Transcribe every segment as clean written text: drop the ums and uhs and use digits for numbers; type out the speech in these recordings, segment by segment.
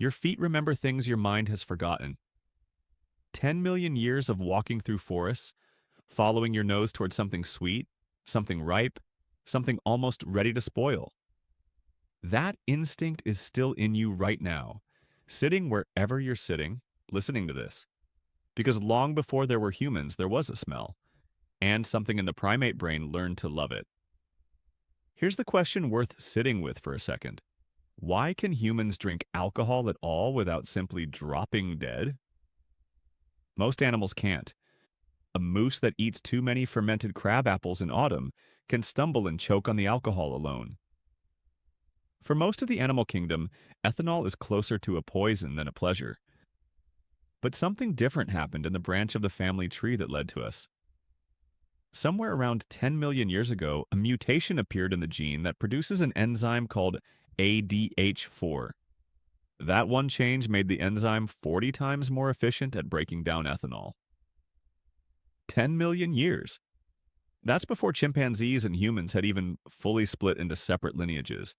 Your feet remember things your mind has forgotten. 10 million years of walking through forests, following your nose towards something sweet, something ripe, something almost ready to spoil. That instinct is still in you right now, sitting wherever you're sitting, listening to this. Because long before there were humans, there was a smell, and something in the primate brain learned to love it. Here's the question worth sitting with for a second. Why can humans drink alcohol at all without simply dropping dead? Most animals can't. A moose that eats too many fermented crab apples in autumn can stumble and choke on the alcohol alone. For most of the animal kingdom, ethanol is closer to a poison than a pleasure. But something different happened in the branch of the family tree that led to us. Somewhere around 10 million years ago, a mutation appeared in the gene that produces an enzyme called ADH4. That one change made the enzyme 40 times more efficient at breaking down ethanol. 10 million years. That's before chimpanzees and humans had even fully split into separate lineages.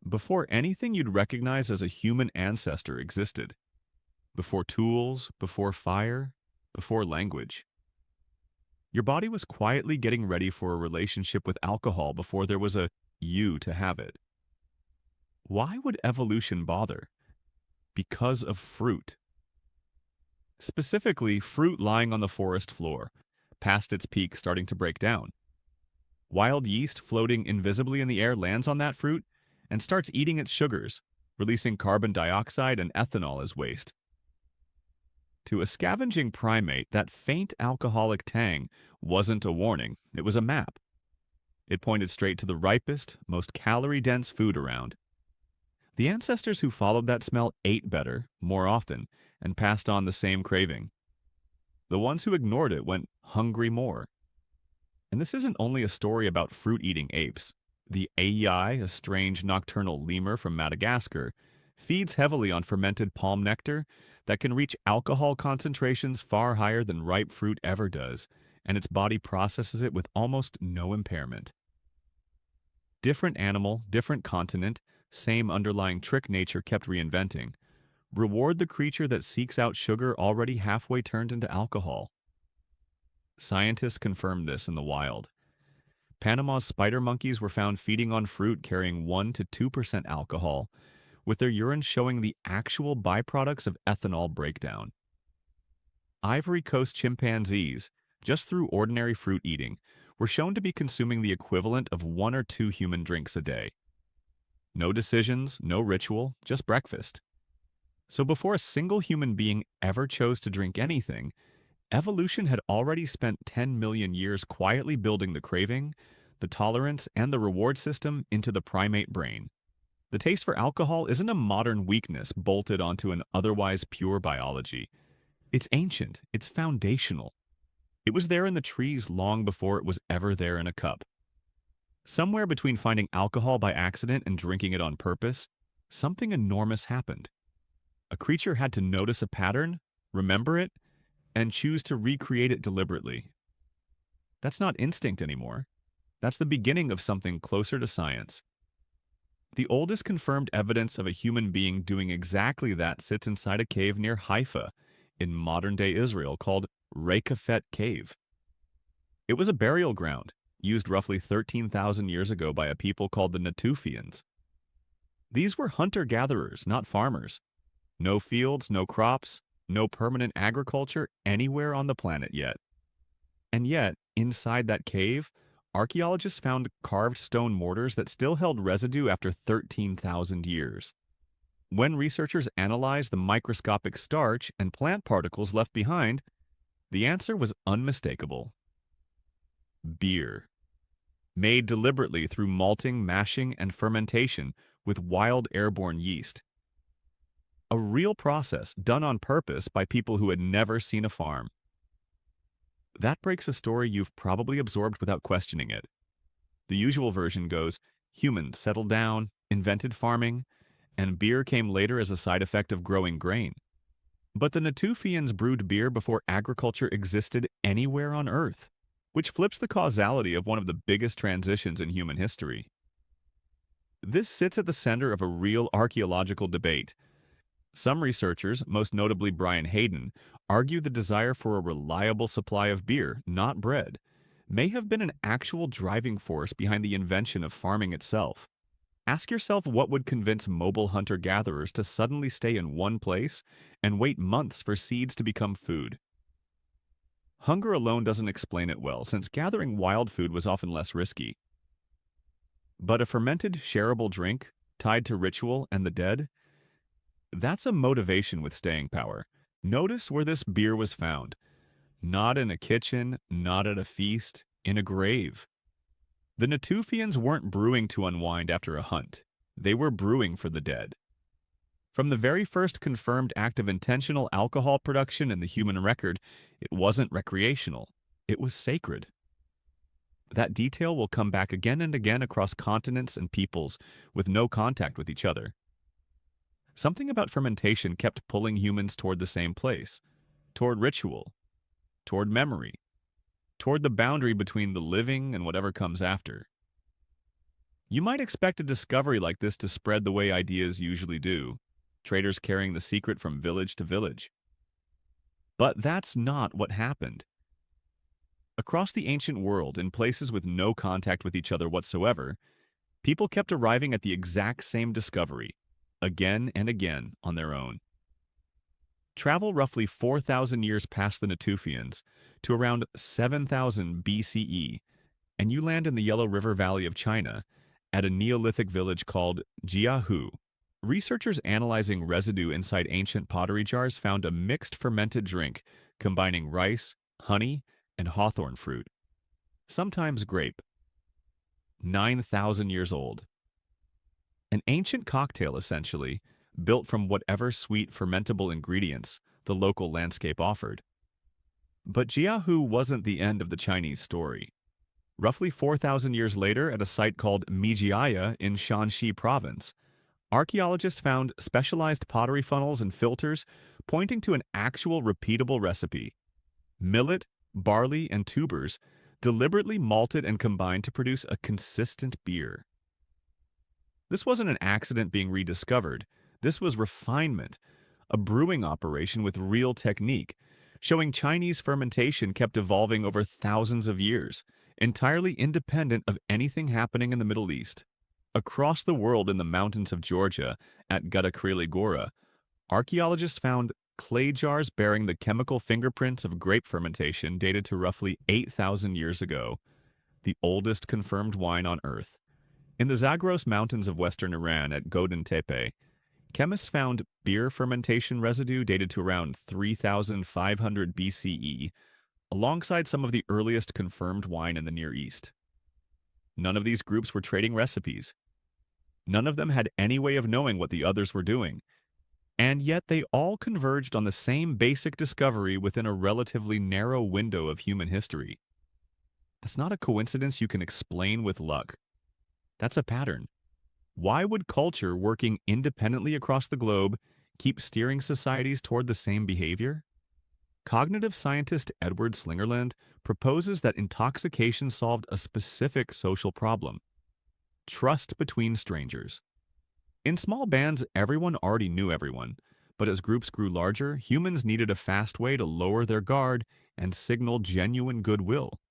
Before anything you'd recognize as a human ancestor existed. Before tools, before fire, before language. Your body was quietly getting ready for a relationship with alcohol before there was a you to have it. Why would evolution bother? Because of fruit. Specifically, fruit lying on the forest floor, past its peak starting to break down. Wild yeast floating invisibly in the air lands on that fruit and starts eating its sugars, releasing carbon dioxide and ethanol as waste. To a scavenging primate, that faint alcoholic tang wasn't a warning, it was a map. It pointed straight to the ripest, most calorie-dense food around. The ancestors who followed that smell ate better, more often, and passed on the same craving. The ones who ignored it went hungry more. And this isn't only a story about fruit-eating apes. The AI, a strange nocturnal lemur from Madagascar, feeds heavily on fermented palm nectar that can reach alcohol concentrations far higher than ripe fruit ever does, and its body processes it with almost no impairment. Different animal, different continent, same underlying trick nature kept reinventing. Reward the creature that seeks out sugar already halfway turned into alcohol. Scientists confirmed this in the wild. Panama's spider monkeys were found feeding on fruit carrying 1 to 2% alcohol, with their urine showing the actual byproducts of ethanol breakdown. Ivory Coast chimpanzees, just through ordinary fruit eating, were shown to be consuming the equivalent of 1 or 2 human drinks a day. No decisions, no ritual, just breakfast. So before a single human being ever chose to drink anything, evolution had already spent 10 million years quietly building the craving, the tolerance, and the reward system into the primate brain. The taste for alcohol isn't a modern weakness bolted onto an otherwise pure biology. It's ancient, it's foundational. It was there in the trees long before it was ever there in a cup. Somewhere between finding alcohol by accident and drinking it on purpose, something enormous happened. A creature had to notice a pattern, remember it, and choose to recreate it deliberately. That's not instinct anymore. That's the beginning of something closer to science. The oldest confirmed evidence of a human being doing exactly that sits inside a cave near Haifa, in modern-day Israel, called Reykafet Cave. It was a burial ground, used roughly 13,000 years ago by a people called the Natufians. These were hunter-gatherers, not farmers. No fields, no crops, no permanent agriculture anywhere on the planet yet. And yet, inside that cave, archaeologists found carved stone mortars that still held residue after 13,000 years. When researchers analyzed the microscopic starch and plant particles left behind, the answer was unmistakable. Beer. Made deliberately through malting, mashing, and fermentation with wild airborne yeast. A real process done on purpose by people who had never seen a farm. That breaks a story you've probably absorbed without questioning it. The usual version goes, humans settled down, invented farming, and beer came later as a side effect of growing grain. But the Natufians brewed beer before agriculture existed anywhere on Earth, which flips the causality of one of the biggest transitions in human history. This sits at the center of a real archaeological debate, Some researchers, most notably Brian Hayden, argue the desire for a reliable supply of beer, not bread, may have been an actual driving force behind the invention of farming itself. Ask yourself what would convince mobile hunter-gatherers to suddenly stay in one place and wait months for seeds to become food. Hunger alone doesn't explain it well, since gathering wild food was often less risky. But a fermented, shareable drink, tied to ritual and the dead, that's a motivation with staying power. Notice where this beer was found. Not in a kitchen, not at a feast, in a grave. The Natufians weren't brewing to unwind after a hunt. They were brewing for the dead. From the very first confirmed act of intentional alcohol production in the human record, it wasn't recreational. It was sacred. That detail will come back again and again across continents and peoples with no contact with each other. Something about fermentation kept pulling humans toward the same place, toward ritual, toward memory, toward the boundary between the living and whatever comes after. You might expect a discovery like this to spread the way ideas usually do, traders carrying the secret from village to village. But that's not what happened. Across the ancient world, in places with no contact with each other whatsoever, people kept arriving at the exact same discovery, again and again on their own. Travel roughly 4,000 years past the Natufians to around 7,000 BCE, and you land in the Yellow River Valley of China at a Neolithic village called Jiahu. Researchers analyzing residue inside ancient pottery jars found a mixed fermented drink combining rice, honey, and hawthorn fruit, sometimes grape. 9,000 years old. An ancient cocktail, essentially, built from whatever sweet fermentable ingredients the local landscape offered. But Jiahu wasn't the end of the Chinese story. Roughly 4,000 years later, at a site called Mijiaya in Shanxi province, archaeologists found specialized pottery funnels and filters pointing to an actual repeatable recipe. Millet, barley, and tubers deliberately malted and combined to produce a consistent beer. This wasn't an accident being rediscovered. This was refinement, a brewing operation with real technique, showing Chinese fermentation kept evolving over thousands of years, entirely independent of anything happening in the Middle East. Across the world in the mountains of Georgia, at Gadakrili Gora, archaeologists found clay jars bearing the chemical fingerprints of grape fermentation dated to roughly 8,000 years ago, the oldest confirmed wine on Earth. In the Zagros Mountains of western Iran at Godin Tepe, chemists found beer fermentation residue dated to around 3,500 BCE, alongside some of the earliest confirmed wine in the Near East. None of these groups were trading recipes. None of them had any way of knowing what the others were doing, and yet they all converged on the same basic discovery within a relatively narrow window of human history. That's not a coincidence you can explain with luck. That's a pattern. Why would culture working independently across the globe keep steering societies toward the same behavior? Cognitive scientist Edward Slingerland proposes that intoxication solved a specific social problem: trust between strangers. In small bands, everyone already knew everyone, but as groups grew larger, humans needed a fast way to lower their guard and signal genuine goodwill.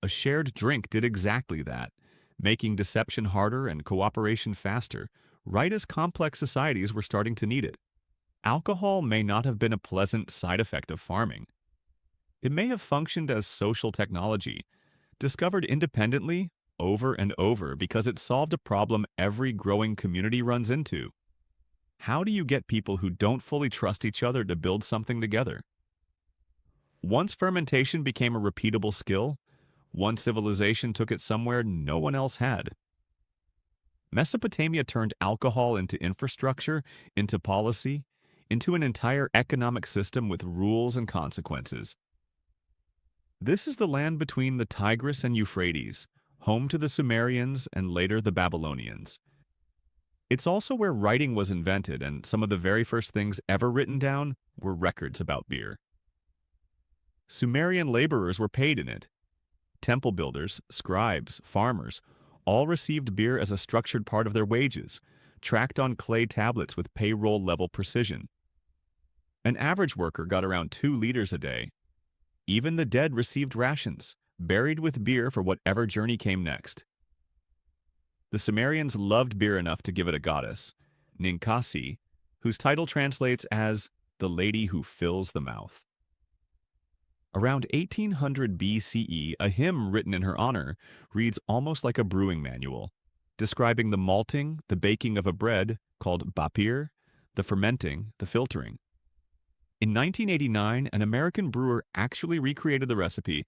A shared drink did exactly that, making deception harder and cooperation faster, right as complex societies were starting to need it. Alcohol may not have been a pleasant side effect of farming. It may have functioned as social technology, discovered independently over and over because it solved a problem every growing community runs into. How do you get people who don't fully trust each other to build something together? Once fermentation became a repeatable skill, one civilization took it somewhere no one else had. Mesopotamia turned alcohol into infrastructure, into policy, into an entire economic system with rules and consequences. This is the land between the Tigris and Euphrates, home to the Sumerians and later the Babylonians. It's also where writing was invented, and some of the very first things ever written down were records about beer. Sumerian laborers were paid in it. Temple builders, scribes, farmers, all received beer as a structured part of their wages, tracked on clay tablets with payroll-level precision. An average worker got around 2 liters a day. Even the dead received rations, buried with beer for whatever journey came next. The Sumerians loved beer enough to give it a goddess, Ninkasi, whose title translates as the lady who fills the mouth. Around 1800 BCE, a hymn written in her honor reads almost like a brewing manual, describing the malting, the baking of a bread called bapir, the fermenting, the filtering. In 1989, an American brewer actually recreated the recipe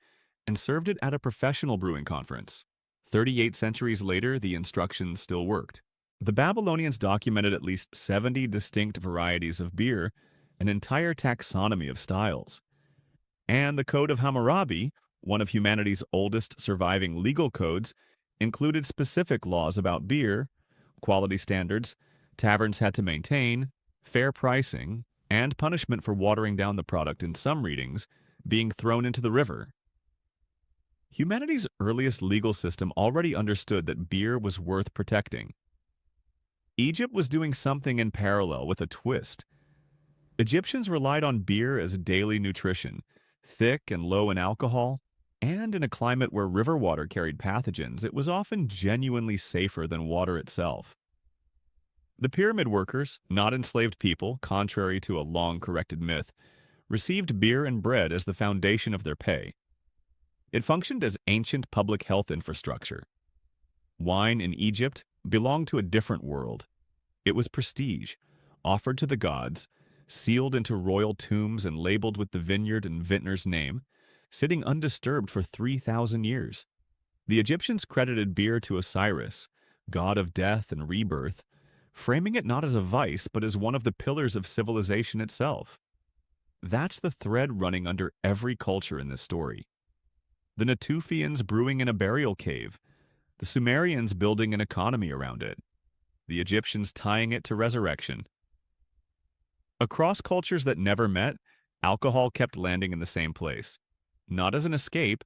and served it at a professional brewing conference. 38 centuries later, the instructions still worked. The Babylonians documented at least 70 distinct varieties of beer, an entire taxonomy of styles. And the Code of Hammurabi, one of humanity's oldest surviving legal codes, included specific laws about beer, quality standards taverns had to maintain, fair pricing, and punishment for watering down the product in some readings, being thrown into the river. Humanity's earliest legal system already understood that beer was worth protecting. Egypt was doing something in parallel with a twist. Egyptians relied on beer as daily nutrition, thick and low in alcohol, and in a climate where river water carried pathogens, it was often genuinely safer than water itself. The pyramid workers, not enslaved people, contrary to a long-corrected myth, received beer and bread as the foundation of their pay. It functioned as ancient public health infrastructure. Wine in Egypt belonged to a different world. It was prestige, offered to the gods, sealed into royal tombs and labeled with the vineyard and vintner's name, sitting undisturbed for 3,000 years. The Egyptians credited beer to Osiris, god of death and rebirth, framing it not as a vice but as one of the pillars of civilization itself. That's the thread running under every culture in this story. The Natufians brewing in a burial cave, the Sumerians building an economy around it, the Egyptians tying it to resurrection. Across cultures that never met, alcohol kept landing in the same place, not as an escape,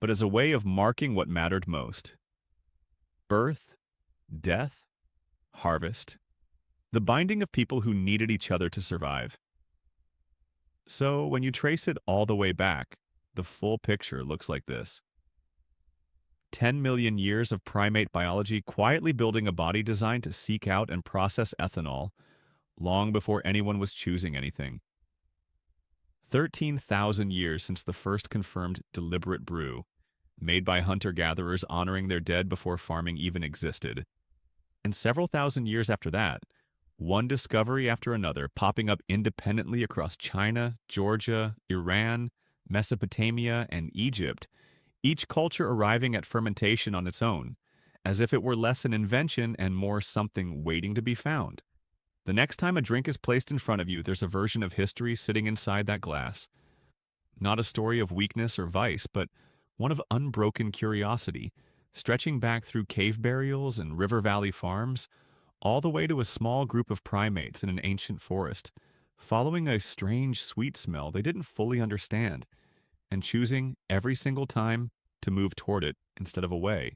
but as a way of marking what mattered most. Birth, death, harvest, the binding of people who needed each other to survive. So when you trace it all the way back, the full picture looks like this. 10 million years of primate biology quietly building a body designed to seek out and process ethanol long before anyone was choosing anything. 13,000 years since the first confirmed deliberate brew, made by hunter-gatherers honoring their dead before farming even existed. And several thousand years after that, one discovery after another popping up independently across China, Georgia, Iran, Mesopotamia, and Egypt, each culture arriving at fermentation on its own, as if it were less an invention and more something waiting to be found. The next time a drink is placed in front of you, there's a version of history sitting inside that glass. Not a story of weakness or vice, but one of unbroken curiosity, stretching back through cave burials and river valley farms, all the way to a small group of primates in an ancient forest, following a strange sweet smell they didn't fully understand, and choosing every single time to move toward it instead of away.